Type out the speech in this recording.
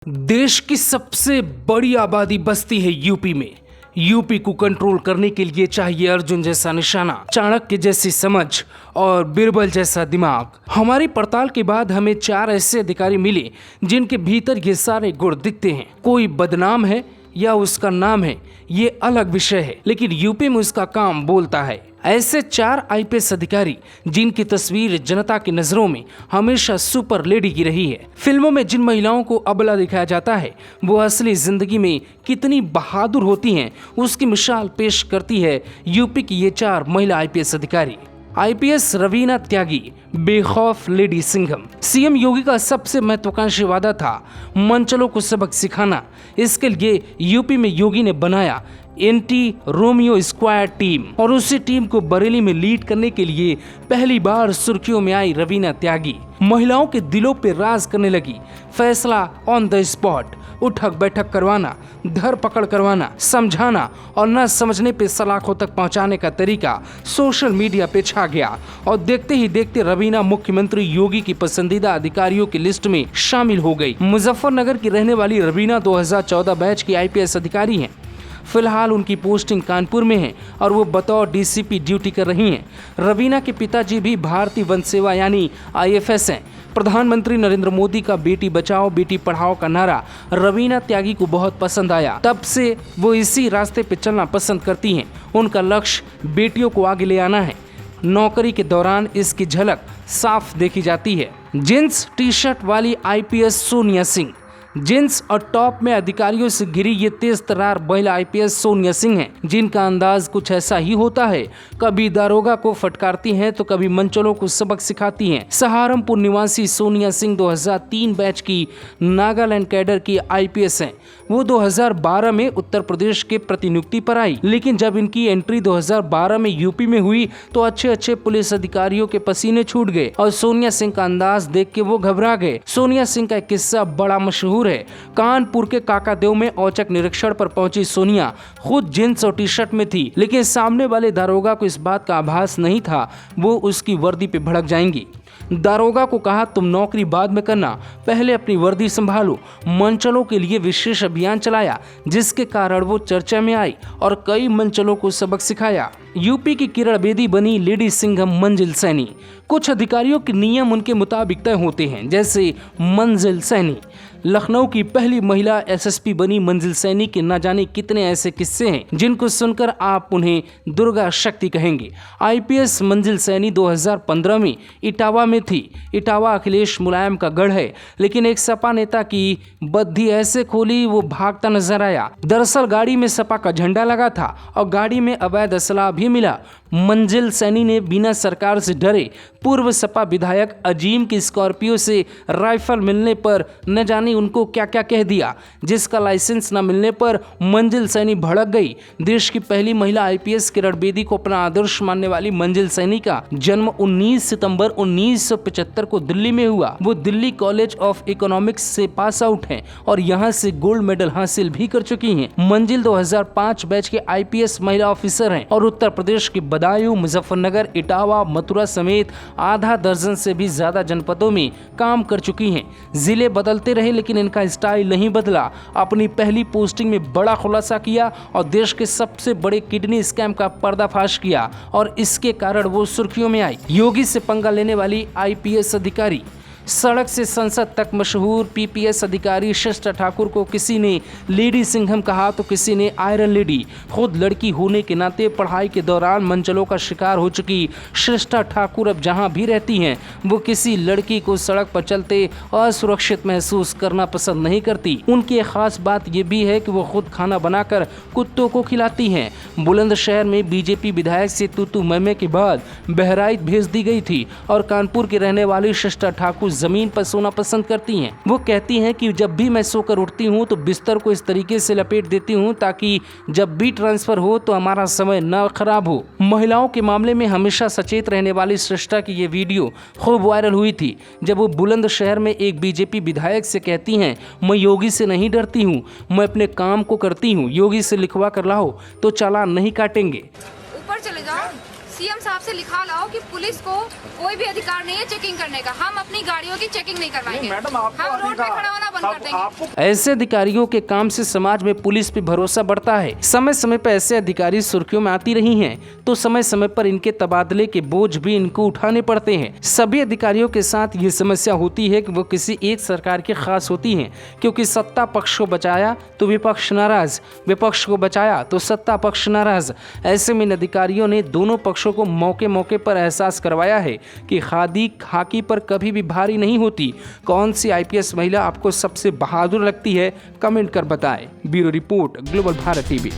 देश की सबसे बड़ी आबादी बसती है यूपी में। यूपी को कंट्रोल करने के लिए चाहिए अर्जुन जैसा निशाना, चाणक्य जैसी समझ और बीरबल जैसा दिमाग। हमारी पड़ताल के बाद हमें 4 ऐसे अधिकारी मिले जिनके भीतर ये सारे गुण दिखते हैं। कोई बदनाम है या उसका नाम है, ये अलग विषय है, लेकिन यूपी में उसका काम बोलता है। ऐसे 4 आईपीएस अधिकारी जिनकी तस्वीर जनता की नजरों में हमेशा सुपर लेडी की रही है। फिल्मों में जिन महिलाओं को अबला दिखाया जाता है वो असली जिंदगी में कितनी बहादुर होती हैं, उसकी मिसाल पेश करती है यूपी की ये 4 महिला आईपीएस अधिकारी। आईपीएस रवीना त्यागी, बेखौफ लेडी सिंघम। सीएम योगी का सबसे महत्वाकांक्षी वादा था मंचलों को सबक सिखाना। इसके लिए यूपी में योगी ने बनाया एंटी रोमियो स्क्वाड टीम और उसी टीम को बरेली में लीड करने के लिए पहली बार सुर्खियों में आई रवीना त्यागी। महिलाओं के दिलों पे राज करने लगी। फैसला ऑन द स्पॉट, उठक बैठक करवाना, धरपकड़ करवाना, समझाना और न समझने पे सलाखों तक पहुंचाने का तरीका सोशल मीडिया पे छा गया और देखते ही देखते रवीना मुख्यमंत्री योगी की पसंदीदा अधिकारियों की लिस्ट में शामिल हो गई। मुजफ्फरनगर की रहने वाली रवीना 2014 बैच की आईपीएस अधिकारी हैं। फिलहाल उनकी पोस्टिंग कानपुर में है और वो बतौर डीसीपी ड्यूटी कर रही हैं। रवीना के पिताजी भी भारतीय वन सेवा यानी आईएफएस हैं। प्रधानमंत्री नरेंद्र मोदी का बेटी बचाओ बेटी पढ़ाओ का नारा रवीना त्यागी को बहुत पसंद आया। तब से वो इसी रास्ते पे चलना पसंद करती हैं। उनका लक्ष्य बेटियों को आगे ले आना है। नौकरी के दौरान इसकी झलक साफ देखी जाती है। जींस टी शर्ट वाली आईपीएस सोनिया सिंह। जींस और टॉप में अधिकारियों से घिरी ये तेज तर्रार महिला आईपीएस सोनिया सिंह हैं, जिनका अंदाज कुछ ऐसा ही होता है। कभी दारोगा को फटकारती हैं तो कभी मंचलों को सबक सिखाती हैं। सहारनपुर निवासी सोनिया सिंह 2003 बैच की नागालैंड कैडर की आईपीएस हैं। वो 2012 में उत्तर प्रदेश के प्रतिनियुक्ति पर आई, लेकिन जब इनकी एंट्री 2012 में यूपी में हुई तो अच्छे पुलिस अधिकारियों के पसीने छूट गए और सोनिया सिंह का अंदाज देख के वो घबरा गए। सोनिया सिंह का एक किस्सा बड़ा मशहूर है। कानपुर के काकादेव में औचक निरीक्षण पर पहुंची सोनिया खुद जींस और टी शर्ट में थी, लेकिन सामने वाले दारोगा को इस बात का आभास नहीं था वो उसकी वर्दी पे भड़क जाएंगी। दारोगा को कहा तुम नौकरी बाद में करना, पहले अपनी वर्दी संभालो। मंचलों के लिए विशेष अभियान चलाया जिसके कारण वो चर्चा में आई और कई मंचलों को सबक सिखाया। यूपी की किरण बेदी बनी लेडी सिंघम मंजिल सैनी। कुछ अधिकारियों के नियम उनके मुताबिक तय होते हैं, जैसे मंजिल सैनी। लखनऊ की पहली महिला एसएसपी बनी मंजिल सैनी के न जाने कितने ऐसे किस्से हैं जिनको सुनकर आप उन्हें दुर्गा शक्ति कहेंगे। आईपीएस मंजिल सैनी 2015 में इटावा में थी। इटावा अखिलेश मुलायम का गढ़ है, लेकिन एक सपा नेता की बद्धी ऐसे खोली वो भागता नजर आया। दरअसल गाड़ी में सपा का झंडा लगा था और गाड़ी में अवैध असला भी मिला। मंजिल सैनी ने बिना सरकार से डरे पूर्व सपा विधायक अजीम की स्कॉर्पियो से राइफल मिलने पर न जाने उनको क्या क्या कह दिया, जिसका लाइसेंस न मिलने पर मंजिल सैनी भड़क गई। देश की पहली महिला आईपीएस किरण बेदी को अपना आदर्श मानने वाली मंजिल सैनी का जन्म 19 सितंबर 1975 को दिल्ली में हुआ। वो दिल्ली कॉलेज ऑफ इकोनॉमिक्स से पास आउट हैं और यहाँ से गोल्ड मेडल हासिल भी कर चुकी हैं। मंजिल 2005 बैच के आईपीएस महिला ऑफिसर हैं और उत्तर प्रदेश के बदायूं, मुजफ्फरनगर, इटावा, मथुरा समेत आधा दर्जन से भी ज्यादा जनपदों में काम कर चुकी हैं। जिले बदलते रहे लेकिन इनका स्टाइल नहीं बदला। अपनी पहली पोस्टिंग में बड़ा खुलासा किया और देश के सबसे बड़े किडनी स्कैम का पर्दाफाश किया और इसके कारण वो सुर्खियों में आई। योगी से पंगा लेने वाली आईपीएस अधिकारी। सड़क से संसद तक मशहूर पीपीएस अधिकारी शिष्टा ठाकुर को किसी ने लेडी सिंघम कहा तो किसी ने आयरन लेडी। खुद लड़की होने के नाते पढ़ाई के दौरान मंचलों का शिकार हो चुकी शिष्टा ठाकुर अब जहां भी रहती हैं वो किसी लड़की को सड़क पर चलते असुरक्षित महसूस करना पसंद नहीं करती। उनकी एक खास बात ये भी है कि वो खुद खाना बनाकर कुत्तों को खिलाती हैं। बुलंदशहर में बीजेपी विधायक से तू मैमे के बाद बहराइच भेज दी गई थी और कानपुर की रहने वाली शिष्टा ठाकुर जमीन पर सोना पसंद करती हैं। वो कहती हैं कि जब भी मैं सोकर उठती हूँ तो बिस्तर को इस तरीके से लपेट देती हूँ ताकि जब भी ट्रांसफर हो तो हमारा समय न खराब हो। महिलाओं के मामले में हमेशा सचेत रहने वाली श्रेष्ठा की ये वीडियो खूब वायरल हुई थी जब वो बुलंदशहर में एक बीजेपी विधायक से कहती हैं मैं योगी से नहीं डरती हूँ, मैं अपने काम को करती हूँ, योगी से लिखवा कर लाओ तो चालान नहीं काटेंगे। ऊपर चले जाओ। सीएम साहब से लिखा लाओ कि पुलिस को कोई भी अधिकार नहीं है चेकिंग करने का। हम अपनी गाड़ियों की चेकिंग नहीं करवाएंगे। मैडम, आपको हम रोड पे खड़ा होना बंद कर देंगे। ऐसे अधिकारियों के काम से समाज में पुलिस पे भरोसा बढ़ता है। समय समय पर ऐसे अधिकारी सुर्खियों में आती रही हैं, तो समय समय पर इनके तबादले के बोझ भी इनको उठाने पड़ते हैं। सभी अधिकारियों के साथ ये समस्या होती है कि वो किसी एक सरकार के खास होती हैं, क्योंकि सत्ता पक्ष को बचाया तो विपक्ष नाराज, विपक्ष को बचाया तो सत्ता पक्ष नाराज। ऐसे में इन अधिकारियों ने दोनों पक्षों को मौके मौके पर एहसास करवाया है कि खादी खाकी पर कभी भी भारी नहीं होती। कौन सी आईपीएस महिला आपको सबसे बहादुर लगती है, कमेंट कर बताएं। Bureau report, global Bharat TV.